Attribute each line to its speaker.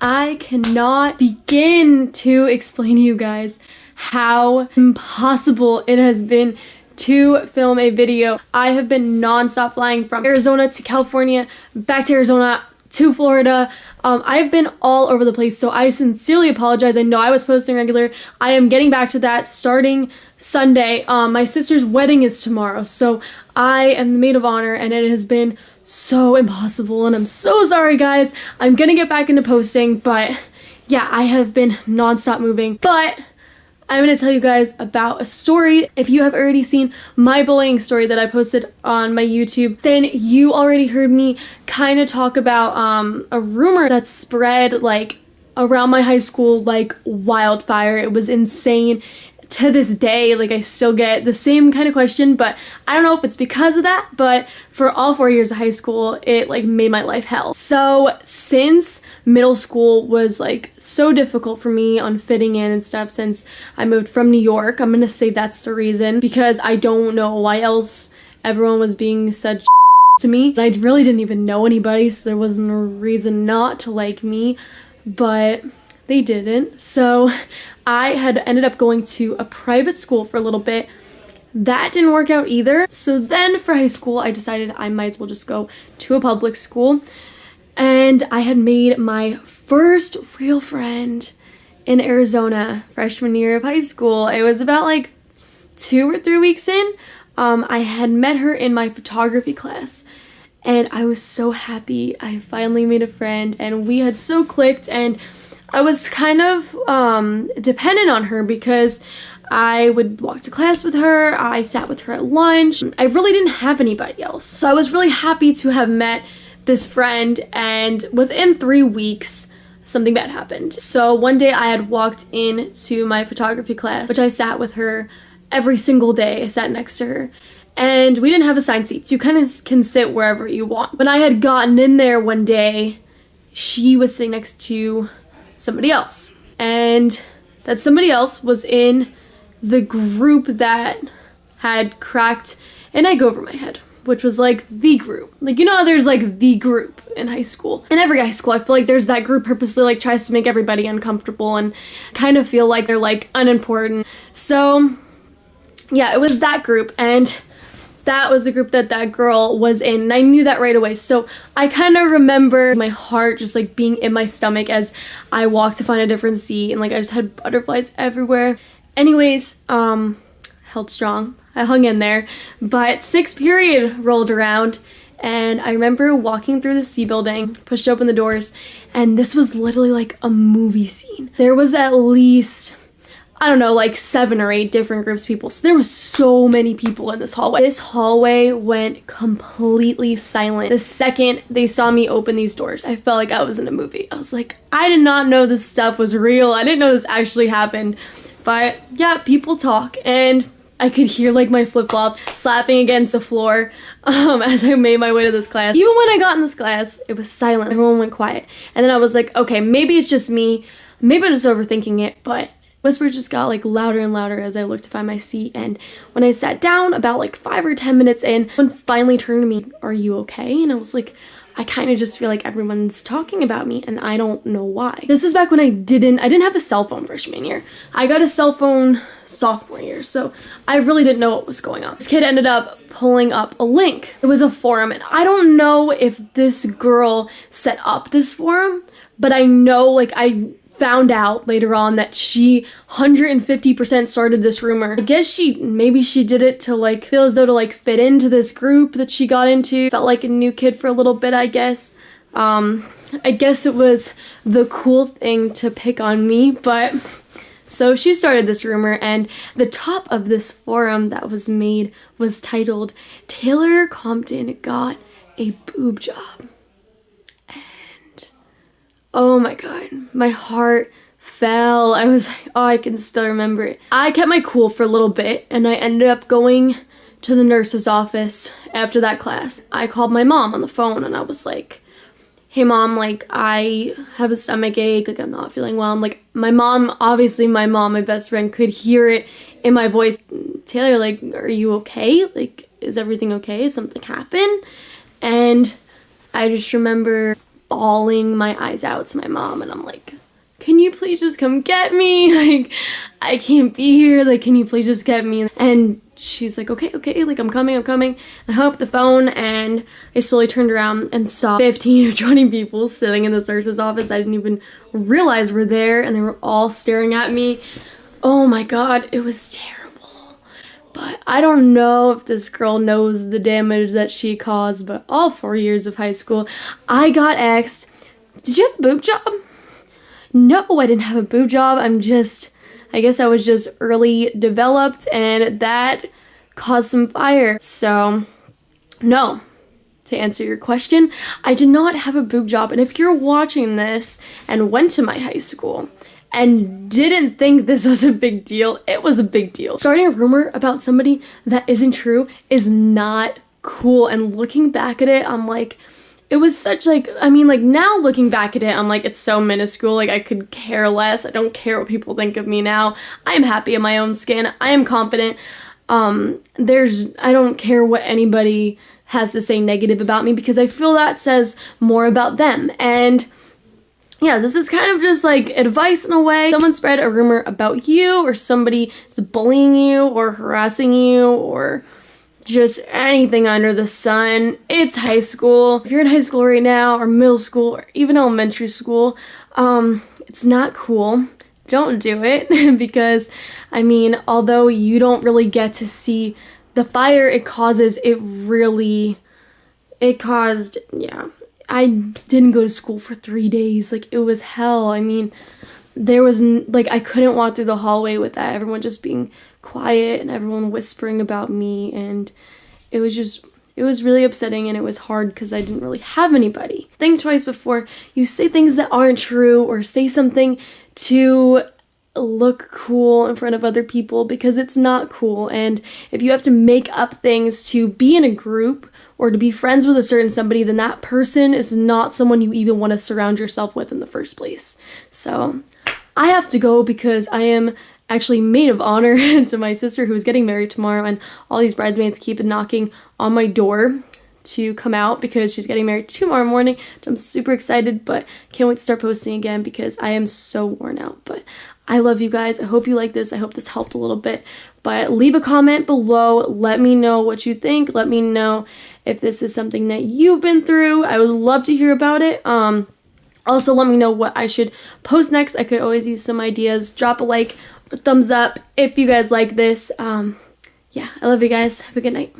Speaker 1: I cannot begin to explain to you guys how impossible it has been to film a video. I have been non-stop flying from Arizona to California, back to Arizona, to Florida. I've been all over the place, so I sincerely apologize. I know I was posting regular. I am getting back to that starting Sunday. My sister's wedding is tomorrow, so I am the maid of honor, and it has been so impossible, and I'm so sorry, guys. I'm gonna get back into posting, but yeah, I have been non-stop moving. But I'm going to tell you guys about a story. If you have already seen my bullying story that I posted on my YouTube, then you already heard me kind of talk about a rumor that spread like around my high school like wildfire. It was insane. To this day, like I still get the same kind of question, but I don't know if it's because of that, but for all 4 years of high school, it like made my life hell. So since middle school was like so difficult for me on fitting in and stuff, since I moved from New York, I'm gonna say that's the reason, because I don't know why else everyone was being such to me. I really didn't even know anybody, so there wasn't a reason not to like me, but they didn't. So I had ended up going to a private school for a little bit. That didn't work out either. So then for high school, I decided I might as well just go to a public school. And I had made my first real friend in Arizona freshman year of high school. It was about like 2 or 3 weeks in. I had met her in my photography class. And I was so happy. I finally made a friend and we had so clicked, and I was kind of dependent on her because I would walk to class with her, I sat with her at lunch. I really didn't have anybody else. So I was really happy to have met this friend, and within 3 weeks, something bad happened. So one day I had walked into my photography class, which I sat with her every single day. I sat next to her. And we didn't have assigned seats. You kind of can sit wherever you want. When I had gotten in there one day, she was sitting next to somebody else, and that somebody else was in the group that had cracked an egg over my head, which was like the group. Like, you know how there's like the group in high school? In every high school, I feel like there's that group purposely like tries to make everybody uncomfortable and kind of feel like they're like unimportant. So yeah, it was that group, and that was the group that that girl was in, and I knew that right away. So I kind of remember my heart just like being in my stomach as I walked to find a different seat, and like I just had butterflies everywhere. Anyways, held strong. I hung in there, but 6th period rolled around, and I remember walking through the C building, pushed open the doors, and this was literally like a movie scene. There was at least, I don't know, like 7 or 8 different groups of people. So there was so many people in this hallway. This hallway went completely silent the second they saw me open these doors. I felt like I was in a movie. I was like, I did not know this stuff was real. I didn't know this actually happened. But yeah, people talk, and I could hear like my flip-flops slapping against the floor as I made my way to this class. Even when I got in this class, it was silent. Everyone went quiet. And then I was like, okay, maybe it's just me. Maybe I'm just overthinking it, but whispers just got like louder and louder as I looked to find my seat. And when I sat down about like 5 or 10 minutes in, someone finally turned to me, "Are you okay?" And I was like, I kind of just feel like everyone's talking about me, and I don't know why. This was back when I didn't have a cell phone freshman year. I got a cell phone sophomore year, so I really didn't know what was going on. This kid ended up pulling up a link. It was a forum, and I don't know if this girl set up this forum, but I know like I found out later on that she 150% started this rumor. I guess maybe she did it to like feel as though to like fit into this group that she got into. Felt like a new kid for a little bit, I guess. I guess it was the cool thing to pick on me, but so she started this rumor, and the top of this forum that was made was titled, "Taylor Compton got a boob job." Oh my god, my heart fell. I was like, oh, I can still remember it. I kept my cool for a little bit, and I ended up going to the nurse's office after that class. I called my mom on the phone, and I was like, hey mom, like I have a stomach ache, like I'm not feeling well. And like my mom, my best friend, could hear it in my voice. Taylor, like, are you okay? Like, is everything okay? Something happened? And I just remember bawling my eyes out to my mom, and I'm like, can you please just come get me? Like, I can't be here. Like, can you please just get me? And she's like, okay, like, I'm coming. And I hung up the phone, and I slowly turned around and saw 15 or 20 people sitting in the nurse's office. I didn't even realize were there, and they were all staring at me. Oh my God, it was terrible. But I don't know if this girl knows the damage that she caused, but all 4 years of high school, I got asked, did you have a boob job? No, I didn't have a boob job. I guess I was just early developed, and that caused some fire. So, no. To answer your question, I did not have a boob job. And if you're watching this and went to my high school and didn't think this was a big deal, it was a big deal. Starting a rumor about somebody that isn't true is not cool. And looking back at it, I'm like, it was such like, I mean, like, now looking back at it, I'm like, it's so minuscule. Like, I could care less. I don't care what people think of me now. I am happy in my own skin. I am confident. I don't care what anybody has to say negative about me, because I feel that says more about them. And yeah, this is kind of just like advice in a way. Someone spread a rumor about you, or somebody is bullying you or harassing you, or just anything under the sun. It's high school. If you're in high school right now, or middle school, or even elementary school, it's not cool. Don't do it. Because, I mean, although you don't really get to see the fire it causes, yeah. I didn't go to school for 3 days. Like, it was hell. I mean, I couldn't walk through the hallway with that. Everyone just being quiet and everyone whispering about me, and it was really upsetting, and it was hard because I didn't really have anybody. Think twice before you say things that aren't true, or say something to look cool in front of other people, because it's not cool. And if you have to make up things to be in a group or to be friends with a certain somebody, then that person is not someone you even want to surround yourself with in the first place. So I have to go because I am actually maid of honor to my sister, who is getting married tomorrow, and all these bridesmaids keep knocking on my door to come out because she's getting married tomorrow morning, which I'm super excited, but can't wait to start posting again because I am so worn out. But I love you guys. I hope you like this. I hope this helped a little bit. But leave a comment below. Let me know what you think. Let me know if this is something that you've been through. I would love to hear about it. Also, let me know what I should post next. I could always use some ideas. Drop a like or thumbs up if you guys like this. Yeah, I love you guys. Have a good night.